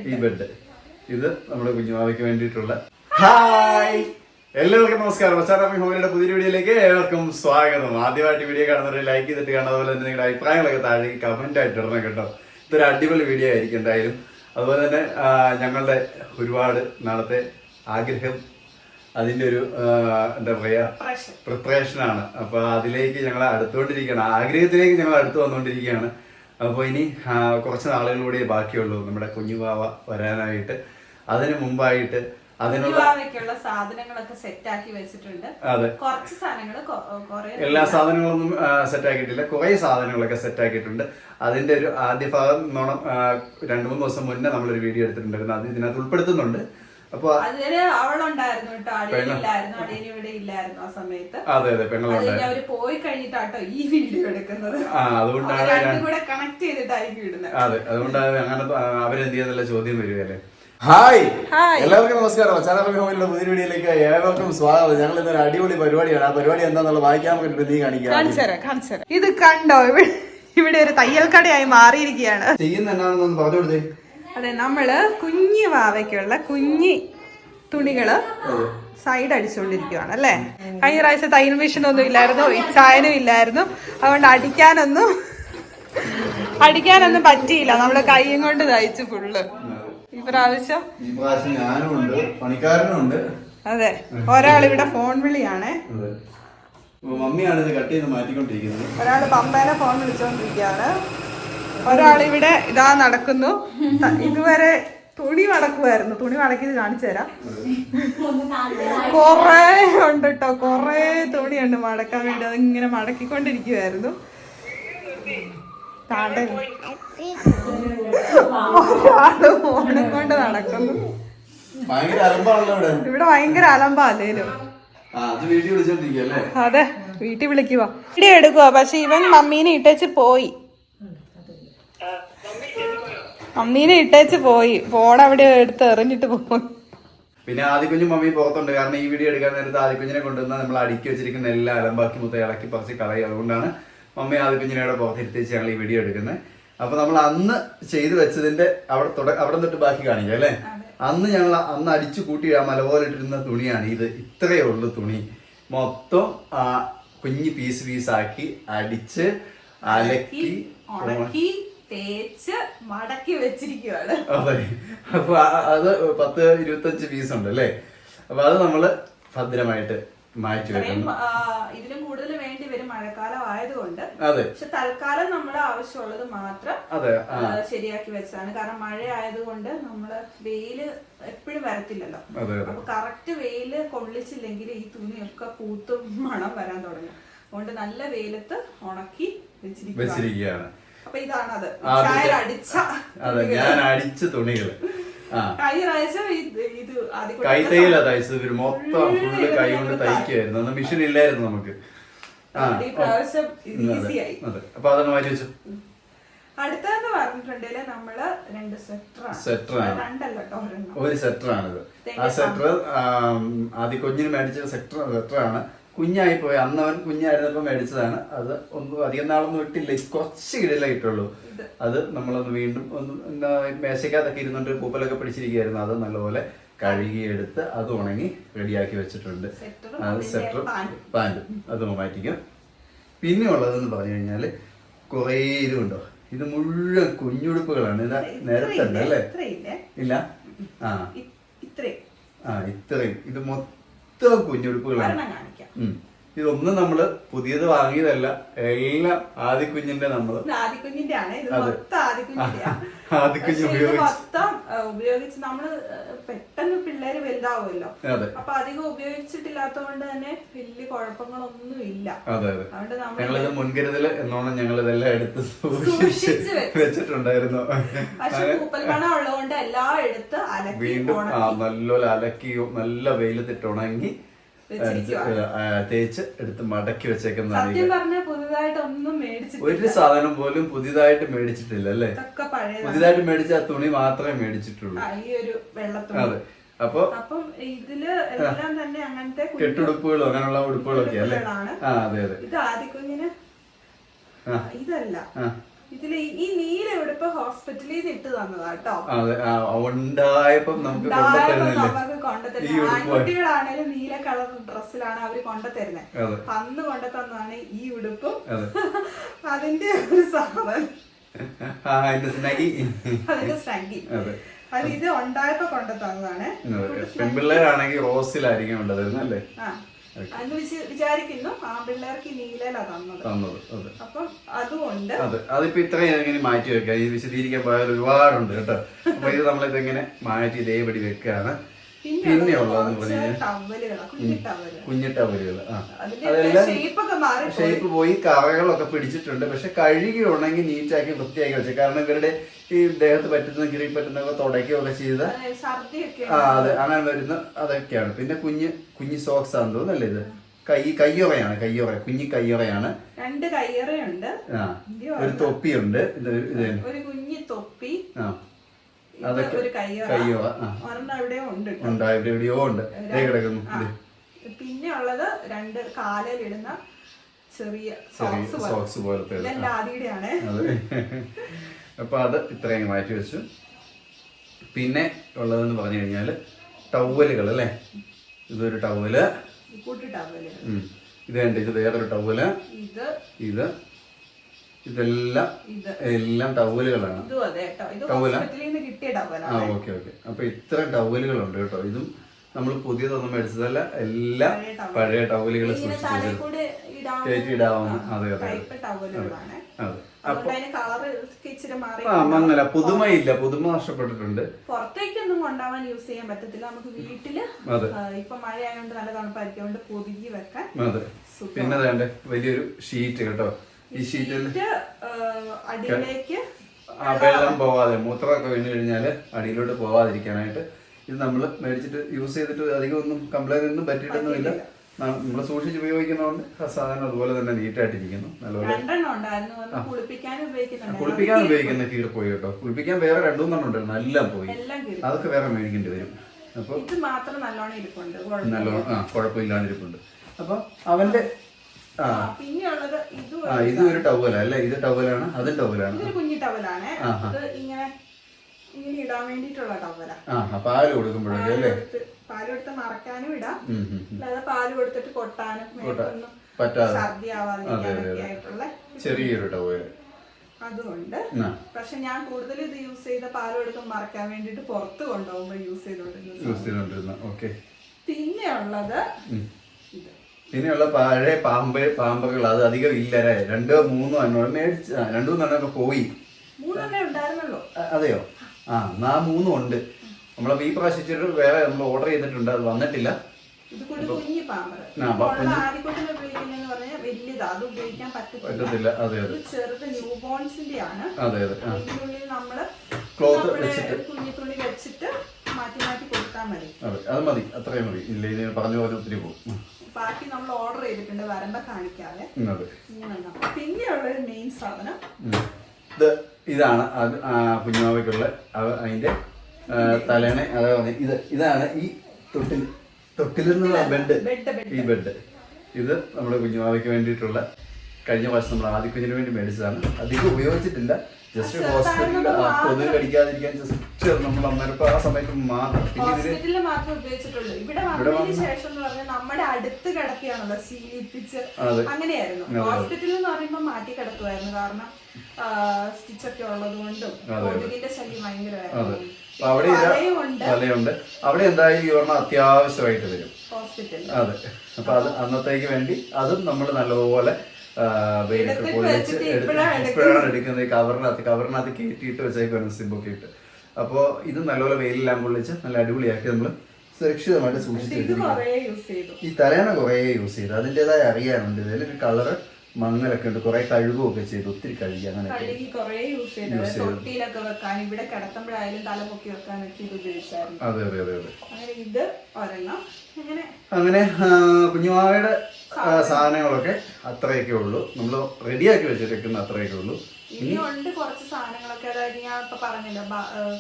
ഈ ബെഡ് ഇത് നമ്മുടെ കുഞ്ഞുമാവയ്ക്ക് വേണ്ടിയിട്ടുള്ള ഹായ് എല്ലാവർക്കും നമസ്കാരം. മച്ചാറാമി ഹോമിയുടെ പുതിയ വീഡിയോയിലേക്ക് ഏവർക്കും സ്വാഗതം. ആദ്യമായിട്ട് വീഡിയോ കാണുന്നവരെ ലൈക്ക് ചെയ്തിട്ട് കാണും, അതുപോലെ തന്നെ നിങ്ങളുടെ അഭിപ്രായങ്ങളൊക്കെ താഴെ കമന്റ് ആയിട്ട് ഇടണം കേട്ടോ. ഇതൊരു അടിപൊളി വീഡിയോ ആയിരിക്കും എന്തായാലും. അതുപോലെ തന്നെ ഞങ്ങളുടെ ഒരുപാട് നാളത്തെ ആഗ്രഹം, അതിന്റെ ഒരു എന്താ പറയാ പ്രിപ്പറേഷനാണ്. അപ്പൊ അതിലേക്ക് ഞങ്ങൾ അടുത്തുകൊണ്ടിരിക്കുകയാണ്, ആഗ്രഹത്തിലേക്ക് ഞങ്ങൾ അടുത്ത് വന്നുകൊണ്ടിരിക്കുകയാണ്. അപ്പോൾ ഇനി കുറച്ച് നാളുകളിലൂടെ ബാക്കിയുള്ളൂ നമ്മുടെ കുഞ്ഞുവാവ വരാനായിട്ട്. അതിന് മുമ്പായിട്ട് അതിനുള്ള സാധനങ്ങളൊക്കെ സെറ്റ് ആക്കി വെച്ചിട്ടുണ്ട്. അതെ, കുറച്ച് സാധനങ്ങൾ, എല്ലാ സാധനങ്ങളൊന്നും സെറ്റ് ആക്കിയിട്ടില്ല, കുറെ സാധനങ്ങളൊക്കെ സെറ്റ് ആക്കിയിട്ടുണ്ട്. അതിന്റെ ഒരു ആദ്യ ഭാഗം 2-3 ദിവസം മുന്നേ നമ്മളൊരു വീഡിയോ എടുത്തിട്ടുണ്ടായിരുന്നു, അത് ഇതിനകത്ത് ഉൾപ്പെടുത്തുന്നുണ്ട്. അപ്പൊ അവളുണ്ടായിരുന്നു കേട്ടോ, അടിയനില്ലായിരുന്നു, അടിയന് ഇവിടെ ഇല്ലായിരുന്നു ആ സമയത്ത്. അതെ അതെ, പെങ്ങളുണ്ടായിരുന്നു. അവര് പോയി കഴിഞ്ഞിട്ടാട്ടോ ഈ വീഡിയോ എടുക്കുന്നത്. അതുകൊണ്ടാണ് കൂടെ കണക്ട് ചെയ്തിട്ടായിരിക്കും ഇടുന്നത്. അതെ, അതുകൊണ്ടാണ് അങ്ങനെ അവരെന്ത് ചെയ്യാന്നുള്ള ചോദ്യം വരികയല്ലേ. ഹായ് എല്ലാവർക്കും നമസ്കാരം. മച്ചാറാമി ഹോമിയുടെ പുതിയ വീഡിയോയിലേക്ക് ഏവർക്കും സ്വാഗതം. ഞങ്ങൾ ഇന്നൊരു അടിപൊളി പരിപാടിയാണ്. ആ പരിപാടി എന്താണെന്നുള്ള വായിക്കാൻ പറ്റും, നീ കാണിക്കാം. ഇത് കണ്ടോ, ഇവിടെ ഒരു തയ്യൽ കടയായി മാറിയിരിക്കുകയാണ്. ചെയ്യുന്ന എന്നാണെന്ന് പറഞ്ഞു കൊടുത്തേ. അതെ, നമ്മള് കുഞ്ഞു വാവയ്ക്കുള്ള കുഞ്ഞി തുണികള് സൈഡ് അടിച്ചുകൊണ്ടിരിക്കുകയാണ് അല്ലേ. കഴിഞ്ഞ പ്രാവശ്യം തയ്യൽ മെഷീൻ ഒന്നും ഇല്ലായിരുന്നു, ഇച്ചായനും ഇല്ലായിരുന്നു, അതുകൊണ്ട് അടിക്കാനൊന്നും പറ്റിയില്ല. നമ്മള് കൈയും കൊണ്ട് തയ്ച്ചു ഫുള്ള്. ഇപ്രാവശ്യം ഞാനും ഉണ്ട്, പണിക്കാരനുണ്ട്. അതെ, ഒരാളിവിടെ ഫോൺ വിളിയാണേ, മമ്മിയാണ് ഇത് കട്ട് ചെയ്ത് മാറ്റിക്കൊണ്ടിരിക്കുന്നത്. ഒരാള് പമ്പേനെ ഫോൺ വിളിച്ചോണ്ടിരിക്കുകയാണ്, ഒരാളിവിടെ ഇതാ നടക്കുന്നു. ഇതുവരെ തുണി മടക്കുമായിരുന്നു, തുണി മടക്കിയത് കാണിച്ചു തരാം. കൊറേ ഉണ്ട് കേട്ടോ, കൊറേ തുണിയുണ്ട് മടക്കാൻ വേണ്ടി, അതിങ്ങനെ മടക്കിക്കൊണ്ടിരിക്കുവായിരുന്നു. ഒരാള് ഫോണും കൊണ്ട് നടക്കുന്നു. ഇവിടെ ഭയങ്കര അലമ്പാ അല്ലേലും. അതെ, വീട്ടിൽ വിളിക്കുക, വീഡിയോ എടുക്കുക. പക്ഷെ ഇവൻ മമ്മീനെ ഇട്ടേച്ച് പോയി, ഫോൺ അവിടെ എടുത്ത് എറിഞ്ഞിട്ട് പോയി. പിന്നെ ആദ്യക്കുഞ്ഞു മമ്മി പുറത്തുണ്ട്, കാരണം ഈ വീഡിയോ എടുക്കാൻ നേരത്ത് ആദ്യക്കുഞ്ഞിനെ കൊണ്ടുവന്നാൽ നമ്മൾ അടുക്കി വെച്ചിരിക്കുന്ന എല്ലാം അലമ്പാക്കി മൊത്തം ഇളക്കി പറിച്ച് കളയും. അതുകൊണ്ടാണ് മമ്മി ആദ്യക്കുഞ്ഞിനെ അവിടെ പുറത്തിരുത്തിച്ച് ഞങ്ങൾ ഈ വീഡിയോ എടുക്കുന്നത്. അപ്പൊ നമ്മൾ അന്ന് ചെയ്തു വെച്ചതിന്റെ അവിടെ തൊട്ട് ബാക്കി കാണിക്കാം അല്ലേ. അന്ന് അടിച്ചു കൂട്ടി ആ മല പോലെ ഇട്ടിരുന്ന തുണിയാണ് ഇത്. ഇത്രയേ ഉള്ളൂ തുണി. മൊത്തം കുഞ്ഞു പീസാക്കി അടിച്ച് അലക്കി തേച്ച് മടക്കി വെച്ചിരിക്കുകയാണ്. അതെ, അപ്പൊ അത് 10-25 പീസ് ഉണ്ട് അല്ലേ. അപ്പൊ അത് നമ്മള് ഭദ്രമായിട്ട് മാറ്റി വെക്കണം. ഇതിലും കൂടുതൽ വേണ്ടി വരും മഴക്കാലം ആയതുകൊണ്ട്. അതെ, പക്ഷെ തൽക്കാലം നമ്മുടെ ആവശ്യമുള്ളത് മാത്രം ശരിയാക്കി വെച്ചാണ്. കാരണം മഴ ആയതുകൊണ്ട് നമ്മള് വെയില് എപ്പോഴും വരത്തില്ലല്ലോ. അപ്പൊ കറക്റ്റ് വെയില് കൊള്ളിച്ചില്ലെങ്കിൽ ഈ തുണിയൊക്കെ പൂത്തും മണം വരാൻ തുടങ്ങും. അതുകൊണ്ട് നല്ല വെയിലത്ത് ഉണക്കി വെച്ചിരിക്കുകയാണ്. അപ്പൊ ഇതാണത്, ഞാൻ അടിച്ച തുണികള്. കഴിഞ്ഞ പ്രാവശ്യം കൈത്തയ്യലാ തയ്ച്ചത്, മൊത്തം ഫുള്ള് കൈ കൊണ്ട് തയ്ക്കുമായിരുന്നു. അന്ന് മെഷീൻ ഇല്ലായിരുന്നു നമുക്ക്. അപ്പൊ അതൊന്ന് മാറ്റി വെച്ചു. അടുത്തതെന്ന് പറഞ്ഞിട്ടുണ്ടെങ്കിൽ നമ്മള് 2 സ്വെറ്ററാണ്, ഒരു സ്വെറ്ററാണിത്. ആ സ്വെറ്റർ ആദ്യം കുഞ്ഞിന് മേടിച്ച സ്വെറ്ററാണ്. കുഞ്ഞായി പോയി, അന്ന് അവൻ കുഞ്ഞായിരുന്നപ്പോ മേടിച്ചതാണ്. അത് ഒന്നും അധികം നാളൊന്നും ഇട്ടില്ല, കുറച്ച് കിടയിലേ ഇട്ടുള്ളൂ. അത് നമ്മളൊന്ന് വീണ്ടും ഒന്ന് മേശയ്ക്കകത്തൊക്കെ ഇരുന്നുകൊണ്ട് പൂപ്പലൊക്കെ പിടിച്ചിരിക്കുകയായിരുന്നു. അത് നല്ലപോലെ കഴുകിയെടുത്ത് അത് ഉണങ്ങി റെഡിയാക്കി വെച്ചിട്ടുണ്ട്. അത് സ്വെറ്ററും പാൻറ്റും അത് മാറ്റിക്കും. പിന്നെ ഉള്ളതെന്ന് പറഞ്ഞു കഴിഞ്ഞാല് കുറേ ഇതുണ്ടോ, ഇത് മുഴുവൻ കുഞ്ഞുടുപ്പുകളാണ്. ഇത് നേരത്തെ ഉണ്ട് അല്ലേ? ഇല്ല, ഇത്രയും ഇത് മൊത്തം കുഞ്ഞുടുപ്പുകളാണ്. ഇതൊന്നും നമ്മള് പുതിയത് വാങ്ങിയതല്ല, എല്ലാം ആദിക്കുഞ്ഞിന്റെ നമ്മള് ഉപയോഗിച്ച് നമ്മള് പെട്ടെന്ന് പിള്ളേര് വലുതാവുമല്ലോ. അപ്പൊ അധികം ഉപയോഗിച്ചിട്ടില്ലാത്തതുകൊണ്ട് തന്നെ വലിയ കുഴപ്പങ്ങളൊന്നും ഇല്ല. അതുകൊണ്ട് ഞങ്ങളിത് മുൻകരുതല് എന്നോണം ഞങ്ങൾ ഇതെല്ലാം എടുത്ത് സൂക്ഷിച്ച് വെച്ചിട്ടുണ്ടായിരുന്നു. പക്ഷെ പൂപ്പൽ മണം ഉള്ളതുകൊണ്ട് എല്ലാം എടുത്ത് വീണ്ടും നല്ലോണം അലക്കിയോ നല്ല വെയിലത്തിട്ട് ഉണങ്ങി തേച്ച് എടുത്ത് മടക്കി വെച്ചേക്കുന്നതാണ്. ഒരു സാധനം പോലും പുതിയതായിട്ട് മേടിച്ചിട്ടില്ല അല്ലേ. പുതിയതായിട്ട് മേടിച്ച ആ തുണി മാത്രമേ മേടിച്ചിട്ടുള്ളൂ. അതെ, അപ്പൊ ഇതില് എല്ലാം തന്നെ അങ്ങനത്തെ കെട്ടുടുപ്പുകളും അങ്ങനെയുള്ള ഉടുപ്പുകളൊക്കെ അല്ലേ. അതെ അതെ, ഇത് ആദ്യക്കുഞ്ഞിന് ഇതല്ല, ഇതില് ഈ നീല ഉടുപ്പ് ഹോസ്പിറ്റലിൽ നിന്ന് ഇട്ട് തന്നതാട്ടോ. അതെ, ഉണ്ടായപ്പോ നമുക്ക് കൊണ്ടുതരുന്നത് ആൺകുട്ടികളാണേലും നീല കളർ ഡ്രസ്സിലാണ് അവര് കൊണ്ടുതരുന്നത്. അന്ന് കൊണ്ടുതന്നാണ് ഈ ഉടുപ്പും അതിന്റെ ഒരു സാധനം, അതിന്റെ സ്നഗി. അത് ഇത് ഉണ്ടായപ്പോ കൊണ്ടുതന്നതാണ്. പെൺപിള്ളേരാണെങ്കിൽ റോസിലായിരിക്കും കൊണ്ടുതരുന്നത് അല്ലേ? അന്ന് വിചാരിക്കുന്നു ആൺപിള്ളേർക്ക് നീലയിലാ തന്നത്. അപ്പം അതുകൊണ്ട് അതിപ്പോ ഇത്രയും ഇങ്ങനെ മാറ്റി വെക്കാം. ഇത് വിശദീകരിക്കാൻ പോയാൽ ഒരുപാടുണ്ട് കേട്ടോ. അപ്പൊ ഇത് നമ്മളിതെങ്ങനെ മാറ്റി ഇതേപടി വെക്കാണ്. പിന്നെ ഉള്ളതെന്ന് പറഞ്ഞാൽ കുഞ്ഞു ടവലുകൾ. അതെല്ലാം ഷേപ്പ് പോയി, കറകളൊക്കെ പിടിച്ചിട്ടുണ്ട്. പക്ഷെ കഴുകി ഉണങ്ങി നീറ്റാക്കി വൃത്തിയാക്കി വെച്ചു. കാരണം ഇവരുടെ ഈ ദേഹത്ത് പറ്റുന്ന കീറി പറ്റുന്നതൊക്കെ തുടയ്ക്കുകയൊക്കെ ചെയ്ത അതെ അങ്ങനെ വരുന്ന അതൊക്കെയാണ്. പിന്നെ കുഞ്ഞു സോക്സ് ആണെന്ന് തോന്നുന്നല്ലേ ഇത്? കയ്യുറയാണ്, കുഞ്ഞി കയ്യുറയാണ്. 2 കയ്യുറയുണ്ട്, ഒരു തൊപ്പിയുണ്ട്. ഇത് ഒരു കുഞ്ഞി തൊപ്പി, അതൊക്കെ കയ്യുറ ഉണ്ട്. എവിടെയോ ഉണ്ട് കിടക്കുന്നു. പിന്നെ ഉള്ളത് 2 കാലിലിടുന്ന ചെറിയ സോക്സ് പോലത്തെ. അപ്പൊ അത് ഇത്രയും മാറ്റി വെച്ചു. പിന്നെ ഉള്ളതെന്ന് പറഞ്ഞു കഴിഞ്ഞാല് ടവലുകൾ അല്ലേ? ഇതൊരു ടവല്, ഇത് കണ്ട്, ഇത് വേറൊരു ടവല്, ഇതെല്ലാം ടവലുകളാണ്. ഓക്കെ. അപ്പൊ ഇത്ര ടവലുകളുണ്ട് കേട്ടോ. ഇതും നമ്മൾ പുതിയതൊന്നും മേടിച്ചതല്ല, എല്ലാം പഴയ ടവലുകൾ കയറ്റി ഇടാവുന്ന. അതെ. മങ്ങല പുതുമയില്ല, പുതുമ നഷ്ടപ്പെട്ടിട്ടുണ്ട്. പുറത്തേക്കൊന്നും കൊണ്ടുപോകാൻ യൂസ് ചെയ്യാൻ പറ്റത്തില്ല. നമുക്ക് വീട്ടില് ഇപ്പൊ മഴ ആയതുകൊണ്ട് നല്ല തണുപ്പായിരിക്കും, പൊതുകി വെക്കാൻ. അതെ. പിന്നെ വേണ്ട വലിയൊരു ഷീറ്റ് കേട്ടോ. ഈ ഷീറ്റിൽ അടിയിലേക്ക് വെള്ളം പോവാതെ, മൂത്രമൊക്കെ വീണ് കഴിഞ്ഞാല് അടിയിലോട്ട് പോവാതിരിക്കാനായിട്ട് ഇത് നമ്മൾ മേടിച്ചിട്ട് യൂസ് ചെയ്തിട്ട് അധികം ഒന്നും കംപ്ലൈന്റ് ഒന്നും പറ്റിയിട്ടൊന്നുമില്ല. നമ്മൾ സൂക്ഷിച്ച് ഉപയോഗിക്കുന്നതുകൊണ്ട് സാധനം അതുപോലെ തന്നെ നീറ്റായിട്ടിരിക്കുന്നു. നല്ലപോലെ കുളിപ്പിക്കാൻ ഉപയോഗിക്കുന്ന കീറി പോയി കേട്ടോ. കുളിപ്പിക്കാൻ വേറെ 2-3 ഉണ്ടായിരുന്നു, എല്ലാം പോയി. അതൊക്കെ വേറെ മേടിക്കേണ്ടി വരും. അപ്പൊ നല്ലോണം കുഴപ്പമില്ലാണ്ടിരിപ്പുണ്ട്. അപ്പൊ അവന്റെ ഇത് ഒരു ടവല അല്ലേ? ഇത് ടവലാണ്, അതും ടവലാണ്. കുഞ്ഞു ടവലാണ്. ഇങ്ങനെ ഇടാൻ വേണ്ടിട്ടുള്ള ടവല. പാല് കൊടുക്കുമ്പോഴൊക്കെ അല്ലേ? പാല് കൊടുത്ത് മറക്കാനും ഇടാം, അല്ലാതെ പാല് കൊടുത്തിട്ട് കൊട്ടാനും ഛർദി ആവാതിരിക്കാനൊക്കെ ആയിട്ടുള്ള ചെറിയൊരു ടവല. അതുകൊണ്ട് പക്ഷെ ഞാൻ കൂടുതൽ ഇത് യൂസ് ചെയ്ത പാല് കൊടുക്കുമ്പോൾ മറക്കാൻ വേണ്ടിട്ട് പുറത്ത് കൊണ്ടുപോകുമ്പോ യൂസ് ചെയ്തോണ്ടിരുന്ന. പിന്നെ ഉള്ളത് പിന്നെയുള്ള പഴയ പാമ്പുകൾ, അത് അധികം ഇല്ല. 2-3 എണ്ണം മേടിച്ച് 2-3 എണ്ണമൊക്കെ പോയി. 3 ഉണ്ടായിരുന്നല്ലോ. അതെയോ? എന്നാ 3 ഉണ്ട്. നമ്മളെ ഈ പ്രാവശ്യം വേറെ നമ്മൾ ഓർഡർ ചെയ്തിട്ടുണ്ട്, അത് വന്നിട്ടില്ല. പറ്റത്തില്ല. അതെ. അതെ. ക്ലോത്ത് വെച്ചിട്ട് അത് മതി, അത്രയും മതി. ഇല്ല, ഇത് പറഞ്ഞ പോലെ ഒത്തിരി പോകും. ബാക്കി നമ്മൾ ഓർഡർ ചെയ്തിട്ടുണ്ട്, വരുമ്പോ കാണിക്കാതെ. പിന്നെയുള്ളൊരു മെയിൻ സാധനം ഇതാണ്. അത് കുഞ്ഞുമാവയ്ക്കുള്ള അതിന്റെ തലേണ. അതായത് ഇതാണ് ഈ തൊട്ടിലെന്നുള്ള ബെഡ്. ഈ ബെഡ് ഇത് നമ്മുടെ കുഞ്ഞുമാവയ്ക്ക് വേണ്ടിയിട്ടുള്ള കഴിഞ്ഞ പ്രാവശ്യം നമ്മൾ ആദ്യക്കുഞ്ഞിന് വേണ്ടി മേടിച്ചതാണ്. അധികം ഉപയോഗിച്ചിട്ടില്ല. ജസ്റ്റ് ഹോസ്പിറ്റലിൽ കൊതുക് കടിക്കാതിരിക്കാൻ ജസ്റ്റ് നമ്മൾ അന്നേരപ്പോ ആ സമയത്ത് മാത്രം ഉപയോഗിച്ചിട്ടുള്ളൂ. ഇവിടെ വന്നതിന് ശേഷം നമ്മുടെ അടുത്ത് കിടക്കുകയാണല്ലോ, ശീലിപ്പിച്ച് അങ്ങനെയായിരുന്നു. ഹോസ്പിറ്റലിൽ എന്ന് പറയുമ്പോൾ മാറ്റി കിടക്കുമായിരുന്നു, കാരണം സ്റ്റിച്ചൊക്കെ ഉള്ളത് കൊണ്ടും കൊതുകിന്റെ ശല്യം ഭയങ്കരമായിരുന്നു. അവിടെ അവിടെ എന്തായാലും ഈ ഒരെണ്ണം അത്യാവശ്യമായിട്ട് വരും ഹോസ്പിറ്റലിൽ. അതെ. അപ്പൊ അത് അന്നത്തേക്ക് വേണ്ടി അതും നമ്മൾ നല്ലപോലെ വെയിലൊക്കെ പൊളിച്ച് ഇപ്പോഴാണ് എടുക്കുന്നത്. കവറിനകത്ത് കയറ്റിയിട്ട് വെച്ചേക്കാണ്, സിമ്പൊക്കെ ഇട്ട്. അപ്പോൾ ഇത് നല്ലപോലെ വെയിലെല്ലാം പൊള്ളിച്ച് നല്ല അടിപൊളിയാക്കി നമ്മൾ സുരക്ഷിതമായിട്ട് സൂക്ഷിച്ച് വെച്ചിരിക്കുന്നു. ഈ തലേണ കുറേ യൂസ് ചെയ്തു, അതിൻ്റെതായ അറിയാനുണ്ട്. ഇതിലൊരു കളറ് മങ്ങലൊക്കെ ഉണ്ട്, കുറെ കഴുകുകയൊക്കെ ചെയ്തു, ഒത്തിരി കഴുകി. അങ്ങനെ അതെ. അങ്ങനെ കുഞ്ഞുമാവയുടെ സാധനങ്ങളൊക്കെ അത്രയൊക്കെ ഉള്ളൂ. നമ്മൾ റെഡിയാക്കി വെച്ചിരിക്കുന്ന അത്രയൊക്കെ ഉള്ളൂ. ഇനിയുണ്ട് കുറച്ച് സാധനങ്ങളൊക്കെ. അതായത് ഞാൻ ഇപ്പൊ പറഞ്ഞല്ലോ,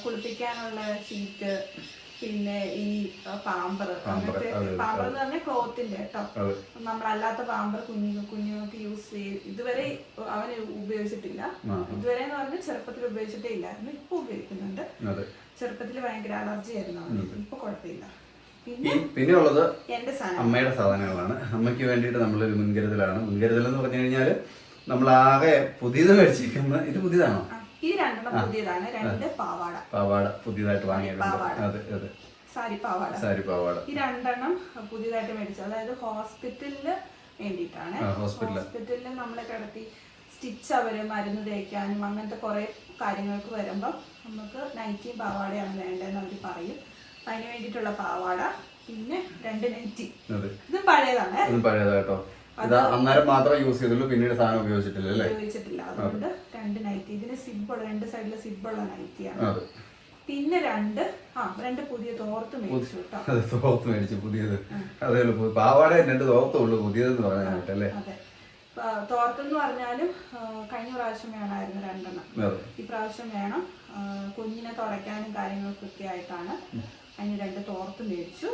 കുളിപ്പിക്കാനുള്ള ഷീറ്റ്, പിന്നെ ഈ പാമ്പർ, അങ്ങനത്തെ പാമ്പർ എന്ന് പറഞ്ഞാൽ ക്ലോത്തിന്റെ കേട്ടോ. നമ്മളല്ലാത്ത പാമ്പർ കുഞ്ഞുങ്ങൾക്ക് യൂസ് ചെയ്യും. ഇതുവരെ അവന് ഉപയോഗിച്ചിട്ടില്ല. ഇതുവരെ എന്ന് പറഞ്ഞാൽ ചെറുപ്പത്തിൽ ഉപയോഗിച്ചിട്ടേ ഇല്ലായിരുന്നു. ഇപ്പൊ ഉപയോഗിക്കുന്നുണ്ട്. ചെറുപ്പത്തിൽ ഭയങ്കര അലർജി ആയിരുന്നു അവന്. ഇപ്പൊ കുഴപ്പമില്ല. പിന്നെ ഉള്ളത് അമ്മയുടെ സാധനങ്ങളാണ്. അമ്മയ്ക്ക് വേണ്ടിയിട്ട് നമ്മളൊരു മുൻകരുതലാണ്. മുൻകരുതൽ എന്ന് പറഞ്ഞു കഴിഞ്ഞാല് നമ്മളാകെ പുതിയത് മേടിച്ചിരിക്കുന്ന, ഇത് പുതിയതാണോ? ഈ രണ്ടെണ്ണം പുതിയതാണ്. രണ്ട് പാവാട പുതിയതായിട്ട് വാങ്ങിയിട്ടുണ്ട്. സാരി പാവാട ഈ രണ്ടെണ്ണം പുതിയതായിട്ട് മേടിച്ചത്. അതായത് ഹോസ്പിറ്റലില് വേണ്ടിയിട്ടാണ്. ഹോസ്പിറ്റലിൽ നമ്മളെ കിടത്തി സ്റ്റിച്ച് അവര് മരുന്ന് തേക്കാനും അങ്ങനത്തെ കുറെ കാര്യങ്ങൾക്ക് വരുമ്പോ നമുക്ക് നൈറ്റിയും പാവാടയാണ് വേണ്ടതെന്ന് അവര് പറയും. അതിന് വേണ്ടിയിട്ടുള്ള പാവാട, പിന്നെ 2 നൈറ്റി. ഇതും പഴയതാണ്. കേട്ടോ. അന്നേരം മാത്രമേ യൂസ് ചെയ്തുള്ളൂ, പിന്നീട് സാധനം ഉപയോഗിച്ചിട്ടില്ല. അതുകൊണ്ട് 2 നൈറ്റി. ഇതിന് സിബുള്ള, 2 സൈഡില് സിബുള്ള നൈറ്റിയാണ്. പിന്നെ രണ്ട് പുതിയ തോർത്ത് മേടിച്ചു കേട്ടോ. തോർത്ത് മേടിച്ചു പുതിയത്. അതേ പാവാട 2 തോർത്തേ ഉള്ളൂ പുതിയതെന്ന് പറയാനായിട്ടല്ലേ. അതെ, തോർത്തെന്ന് പറഞ്ഞാലും കഴിഞ്ഞ പ്രാവശ്യം വേണമായിരുന്നു 2 ഈ പ്രാവശ്യം വേണം. കുഞ്ഞിനെ തുടയ്ക്കാനും കാര്യങ്ങൾക്കൊക്കെ ആയിട്ടാണ്. അതിന് 2 തോർത്ത് മേടിച്ചു.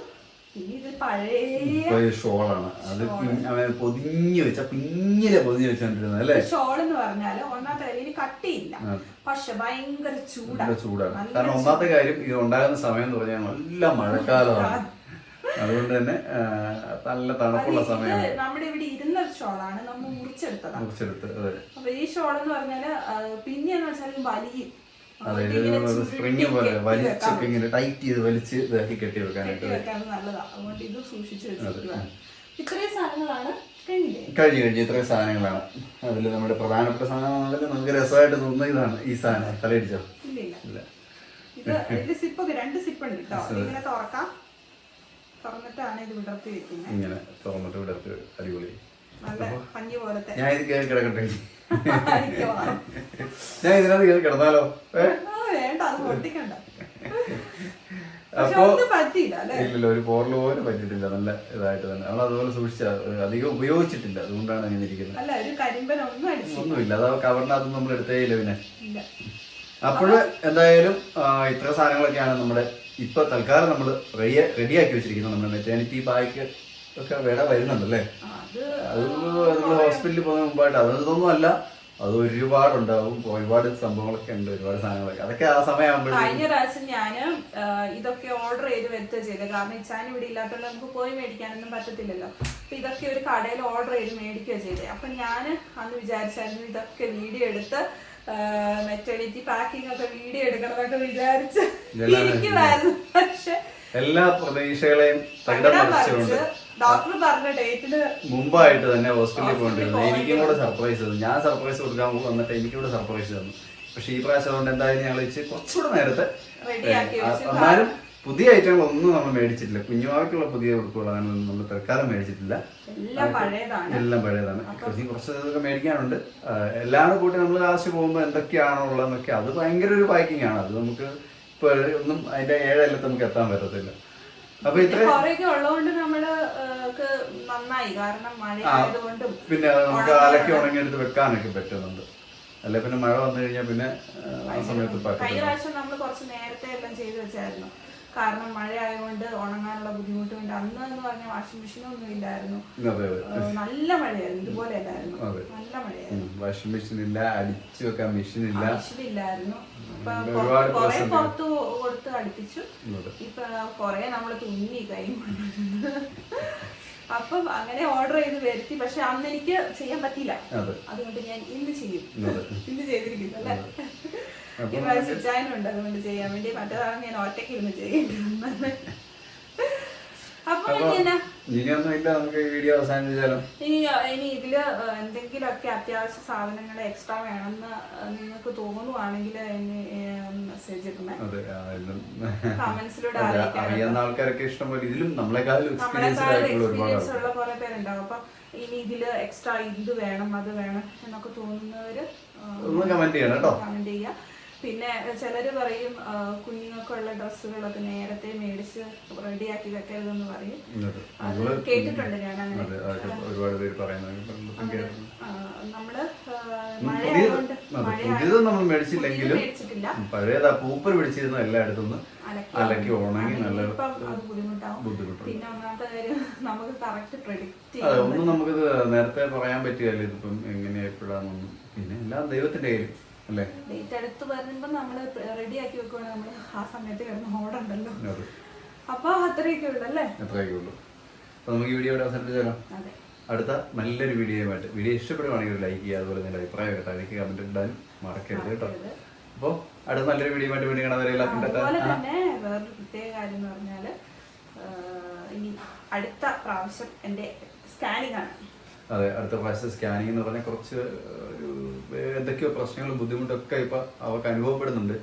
പിന്നെ ഇത് പഴയ ഷോളാണ്. അത് പൊതിഞ്ഞു വെച്ച പിന്നിലെ പൊതിഞ്ഞു വെച്ചോണ്ടിരുന്നത് അല്ലേ. ഷോൾ എന്ന് പറഞ്ഞാല് ഒന്നാമത്തെ കാര്യം ഇനി കട്ടിയില്ല, പക്ഷെ ഭയങ്കര ചൂടാണ്. കാരണം ഒന്നാമത്തെ കാര്യം ഇത് ഉണ്ടാകുന്ന സമയം എന്ന് പറഞ്ഞാൽ നല്ല മഴക്കാലമാണ്. അതുകൊണ്ട് തന്നെ നല്ല തണുപ്പുള്ള സമയമാണ്. നമ്മുടെ ഇവിടെ ഇരുന്ന ഷോളാണ് നമ്മൾ മുറിച്ചെടുത്ത്. അപ്പൊ ഈ ഷോൾ എന്ന് പറഞ്ഞാല് പിന്നെന്ന് വെച്ചാൽ വലിയ സ്പ്രിങ് പോലെ വലിച്ചൊക്കെ ഇങ്ങനെ ടൈറ്റ് ചെയ്ത് വലിച്ച് ഇതാക്കി കെട്ടി വെക്കാനായിട്ട് നല്ലതാണ്. അതുകൊണ്ട് ഇത് സൂക്ഷിച്ചു വെച്ചിരിക്കുകയാണ്. ഇത്രയും സാധനങ്ങളാണ് കഴിഞ്ഞു. ഇത്രയും സാധനങ്ങളാണ്. അതിൽ നമ്മുടെ പ്രധാനപ്പെട്ട സാധനമാണെങ്കിൽ നമുക്ക് രസമായിട്ട് തോന്നുന്ന ഇതാണ്. ഈ സാധനം തലയിടിച്ചോ? ഇല്ല. ഇത് സിപ്പൊക്കെ 2 സിപ്പ് ഉണ്ട് കേട്ടോ. ഇങ്ങനെ തുറക്കാം. തുറന്നിട്ടാണ് ഇത് വിടർത്തി വെക്കുന്നത്. ഇങ്ങനെ തുറന്നിട്ട് വിടർത്തി അടിപൊളി. നല്ല പഞ്ഞി പോലത്തെ. ഞാൻ ഇത് കേറി കിടക്കട്ടെ. ഞാൻ ഇതിനകത്ത് കേറി കിടന്നാലോ? വേണ്ട, അത് പൊട്ടിക്കണ്ട. അപ്പൊ ഇല്ലല്ലോ, ഒരു പോറല് പോലും പറ്റിയിട്ടില്ല. നല്ല ഇതായിട്ട് തന്നെ നമ്മൾ അതുപോലെ സൂക്ഷിച്ച, അധികം ഉപയോഗിച്ചിട്ടില്ല. അതുകൊണ്ടാണ് അങ്ങനെ ഇരിക്കുന്നത്. ഒന്നുമില്ല. അത് കവറിനകത്ത് നമ്മൾ എടുത്തേ ഇല്ല. പിന്നെ അപ്പോഴ് എന്തായാലും ഇത്ര സാധനങ്ങളൊക്കെയാണ് നമ്മുടെ ഇപ്പൊ തൽക്കാലം നമ്മൾ റെഡിയാക്കി വെച്ചിരിക്കുന്നത്. നമ്മുടെ മെറ്റേണിറ്റി ബാഗ് ഒക്കെ വേറെ വരുന്നുണ്ടല്ലേ. അത് നമ്മൾ ഹോസ്പിറ്റലിൽ പോകുന്ന മുമ്പായിട്ട് അതൊന്നും അല്ല, അത് ഒരുപാടുണ്ടാവും. ഒരുപാട് സംഭവങ്ങളൊക്കെ ഉണ്ട്, ഒരുപാട് സാധനങ്ങളൊക്കെ. അതൊക്കെ ആ സമയമാകുമ്പോഴേ. കഴിഞ്ഞ പ്രാവശ്യം ഞാന് ഇതൊക്കെ ഓർഡർ ചെയ്ത് വരുത്തുക ചെയ്തത്. കാരണം ഇച്ചാൻ ഇവിടെ ഇല്ലാത്തതുകൊണ്ട് നമുക്ക് പോയി മേടിക്കാനൊന്നും പറ്റത്തില്ലല്ലോ. അപ്പൊ ഇതൊക്കെ ഒരു കടയിൽ ഓർഡർ ചെയ്ത് മേടിക്കുക ചെയ്തത്. അപ്പൊ ഞാൻ അന്ന് വിചാരിച്ചായിരുന്നു ഇതൊക്കെ വീഡിയോ എടുത്ത് മെറ്റേണിറ്റി പാക്കിംഗ് ഒക്കെ വീഡിയോ എടുക്കണമെന്നൊക്കെ വിചാരിച്ച് ഇരിക്കുമായിരുന്നു. പക്ഷെ എല്ലാ പ്രതീക്ഷകളെയും ഡോക്ടർ പറഞ്ഞ ഡേറ്റിന് മുമ്പായിട്ട് തന്നെ ഹോസ്പിറ്റലിൽ പോകേണ്ടിരുന്നു. എനിക്കും കൂടെ സർപ്രൈസ് തന്നു. ഞാൻ സർപ്രൈസ് കൊടുക്കാൻ വന്നിട്ട് എനിക്കും കൂടെ സർപ്രൈസ് തന്നു. പക്ഷെ ഈ പ്രാവശ്യം അതുകൊണ്ട് എന്തായാലും ഞങ്ങൾ കുറച്ചുകൂടെ നേരത്തെ, എന്നാലും പുതിയ ഐറ്റങ്ങളൊന്നും നമ്മൾ മേടിച്ചിട്ടില്ല. കുഞ്ഞുമാവയ്ക്കുള്ള പുതിയ ഉടുപ്പുകൾ അങ്ങനെയൊന്നും നമ്മൾ തൽക്കാലം മേടിച്ചിട്ടില്ല. എല്ലാം പഴയതാണ്. കുറച്ച് മേടിക്കാനുണ്ട്. എല്ലാം കൂട്ടി നമ്മൾ ലാസ്റ്റ് പോകുമ്പോൾ എന്തൊക്കെയാണോ ഉള്ളതെന്നൊക്കെ, അത് ഭയങ്കര ഒരു പാക്കിംഗ് ആണ്. അത് നമുക്ക് ഇപ്പൊ ഒന്നും അതിന്റെ 7 അല്ലത്ത് നമുക്ക് എത്താൻ പറ്റത്തില്ല. അപ്പൊ പിന്നെ നമുക്ക് അലക്കി ഉണങ്ങിയെടുത്ത് വെക്കാനൊക്കെ പറ്റുന്നുണ്ട്. അല്ലെ പിന്നെ മഴ വന്നു കഴിഞ്ഞാൽ പിന്നെ ആ സമയത്ത് കഴിഞ്ഞ പ്രാവശ്യം നമ്മൾ കുറച്ച് നേരത്തെ എല്ലാം ചെയ്തു വെച്ചായിരുന്നു. കാരണം മഴ ആയതുകൊണ്ട് ഉണങ്ങാനുള്ള ബുദ്ധിമുട്ട് കൊണ്ട്. അന്ന് എന്ന് പറഞ്ഞാൽ വാഷിംഗ് മെഷീൻ ഒന്നും ഇല്ലായിരുന്നു. നല്ല മഴയായിരുന്നു. ഇതുപോലെ അല്ലായിരുന്നു, നല്ല മഴയായിരുന്നു. വാഷിംഗ് മെഷീൻ ഇല്ല, അടിച്ചു വെക്കാൻ മെഷീൻ ഇല്ലായിരുന്നു. കൊറേ പുറത്ത് കൊടുത്ത് അടുപ്പിച്ചു. ഇപ്പൊ കൊറേ നമ്മള് തുന്നി കൈ. അപ്പൊ അങ്ങനെ ഓർഡർ ചെയ്ത് വരുത്തി. പക്ഷെ അന്ന് എനിക്ക് ചെയ്യാൻ പറ്റിയില്ല. അതുകൊണ്ട് ഞാൻ ഇന്ന് ചെയ്തിരിക്കുന്നു അല്ലേ. ഉണ്ട്, അതുകൊണ്ട് ചെയ്യാൻ വേണ്ടി. മറ്റേതാണ് ഞാൻ ഒറ്റയ്ക്ക് ഇരുന്ന് ചെയ്യേണ്ടത്. അപ്പൊ ഇനി ഇതില് എന്തെങ്കിലുമൊക്കെ അത്യാവശ്യ സാധനങ്ങൾ എക്സ്ട്രാ വേണമെന്ന് നിങ്ങൾക്ക് തോന്നുവാണെങ്കിൽ മെസ്സേജ് ഇടണേ. കമന്റ്സിലൂടെ ആൾക്കാരൊക്കെ ഇഷ്ടംപോലെ ഇതിലും നമ്മളെക്കാളും എക്സ്പീരിയൻസ് ഉള്ള കുറെ പേരുണ്ടാവും. അപ്പൊ ഇനി ഇതില് എക്സ്ട്രാ ഇത് വേണം അത് വേണം എന്നൊക്കെ തോന്നുന്നവര് കമന്റ് ചെയ്യണം കേട്ടോ. കമന്റ് ചെയ്യാം. പിന്നെ ചിലര് പറയും കുഞ്ഞുങ്ങൾക്കുള്ള ഡ്രസ്സുകളൊക്കെ നേരത്തെ മേടിച്ച് റെഡിയാക്കി വെക്കരുതെന്ന് പറയും. അത് കേട്ടിട്ടുണ്ട് ഞാൻ. അങ്ങനെ ഒരുപാട് പേര് പറയുന്നത് നമ്മള് പുതിയത് നമ്മൾ മേടിച്ചില്ലെങ്കിലും പഴയത് ആ പൂപ്പർ പിടിച്ചിരുന്ന എല്ലായിടത്തും അലക്കി ഉണങ്ങി നല്ല ബുദ്ധിമുട്ടാവും. പിന്നെ ഒന്നാമത്തെ കാര്യം നമുക്ക് കറക്റ്റ് പ്രെഡിക്റ്റ് അതെ, ഒന്നും നമുക്കിത് നേരത്തെ പറയാൻ പറ്റുകയല്ല ഇതിപ്പം എങ്ങനെയാ എപ്പോഴാന്നൊന്നും. പിന്നെ എല്ലാം ദൈവത്തിന്റെ കയ്യിൽ അല്ലേ. ഡേറ്റ് അടുത്ത് വരുമ്പോ നമ്മള് റെഡിയാക്കി വെക്കുവാണെങ്കിൽ നമ്മള് ആ സമയത്ത് കിടന്ന് ഓടണ്ടല്ലോ. അപ്പൊ അത്രയൊക്കെ ഉള്ളല്ലേ. അത്രയൊക്കെ ഉള്ളൂ. അപ്പൊ നമുക്ക് ഈ വീഡിയോ ഇവിടെ അവസാനിപ്പിച്ചാലോ. അടുത്ത നല്ലൊരു വീഡിയോയുമായിട്ട് വീഡിയോ ഇഷ്ടപ്പെടുവാണെങ്കിൽ ലൈക്ക് ചെയ്യുക, അതുപോലെ തന്നെ അഭിപ്രായം കേട്ടോ എനിക്ക് കമന്റ് ഇടാൻ മറക്കരുത് കേട്ടോ. അപ്പൊ അടുത്ത നല്ലൊരു വീഡിയോയുമായിട്ട് വീണ്ടും കാണാൻ. അതുപോലെ തന്നെ വേറൊരു പ്രത്യേക കാര്യം എന്ന് പറഞ്ഞാല് ഇനി അടുത്ത പ്രാവശ്യം എന്റെ സ്കാനിങ് ആണ്. അതെ, അടുത്ത പ്രാവശ്യം സ്കാനിങ് എന്ന് പറഞ്ഞാൽ കുറച്ച് എന്തൊക്കെയോ പ്രശ്നങ്ങളും ബുദ്ധിമുട്ടൊക്കെ ഇപ്പൊ അവർക്ക് അനുഭവപ്പെടുന്നുണ്ട്.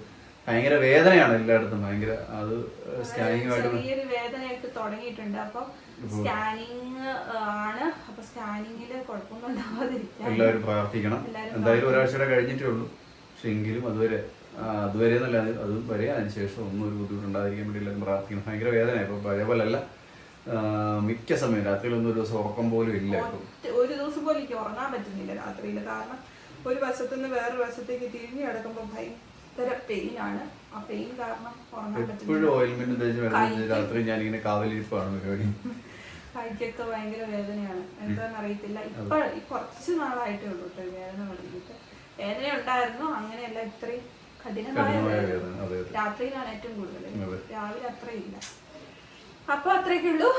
ഭയങ്കര വേദനയാണ് എല്ലായിടത്തും. ഭയങ്കര അത് സ്കാനിങ്ങുമായിട്ട് ചെറിയൊരു വേദനയായിട്ട് തുടങ്ങിയിട്ടുണ്ട്. അപ്പൊ സ്കാനിങ് ആണ്. അപ്പൊ സ്കാനിങ്ങില് കുഴപ്പമൊന്നും ഉണ്ടാവാതിരിക്കാൻ എല്ലാവരും പ്രാർത്ഥിക്കണം. എന്തായാലും ഒരാഴ്ചയുടെ കഴിഞ്ഞിട്ടേ ഉള്ളൂ. പക്ഷെ എങ്കിലും അതുവരെ എന്നല്ല, അത് വരെ അതിനുശേഷം ഒന്നും ഒരു ബുദ്ധിമുട്ടുണ്ടായിരിക്കാൻ വേണ്ടി എല്ലാവരും പ്രാർത്ഥിക്കണം. ഭയങ്കര വേദന. ഇപ്പൊ പഴയ പോലല്ല, മിക്ക സമയം രാത്രിയിലൊന്നും ഒരു ദിവസം ഉറക്കം പോലും ഇല്ല. ഒരു ദിവസം പോലും എനിക്ക് ഉറങ്ങാൻ പറ്റുന്നില്ല രാത്രിയില്. കാരണം ഒരു വശത്തുനിന്ന് വേറൊരു വശത്തേക്ക് തിരിഞ്ഞു കിടക്കുമ്പോ ഭയങ്കര പെയിനാണ്. ആ പെയിൻ കാരണം ഉറങ്ങാൻ പറ്റുന്നില്ല. എപ്പോഴും ഓയിൽമെന്റ് തേച്ച് വെള്ളം രാത്രി ഞാനിങ്ങനെ കാവലിരിപ്പാണ് പരിപാടി. കൈക്കൊക്കെ ഭയങ്കര വേദനയാണ്. എന്താണെന്ന് അറിയത്തില്ല. ഇപ്പൊ കുറച്ച് നാളായിട്ടേ ഉള്ളൂ കേട്ടോ വേദന തുടങ്ങിയിട്ട്. വേദന ഉണ്ടായിരുന്നു, അങ്ങനെയല്ല ഇത്രയും കഠിനമായ വേദന. രാത്രിയിലാണ് ഏറ്റവും കൂടുതൽ, രാവിലെ അത്രയില്ല. അപ്പൊ അത്രയൊക്കെ ഉള്ളൂ.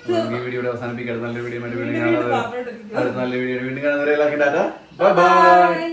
ഈ വീഡിയോ അവസാനിപ്പിക്കാം. നല്ല വീഡിയോ വീണ്ടും കാണാതെ അടുത്ത നല്ല വീഡിയോ വീണ്ടും കാണുന്നവരെ എല്ലാവർക്കും ടാറ്റാ, ബൈ ബൈ.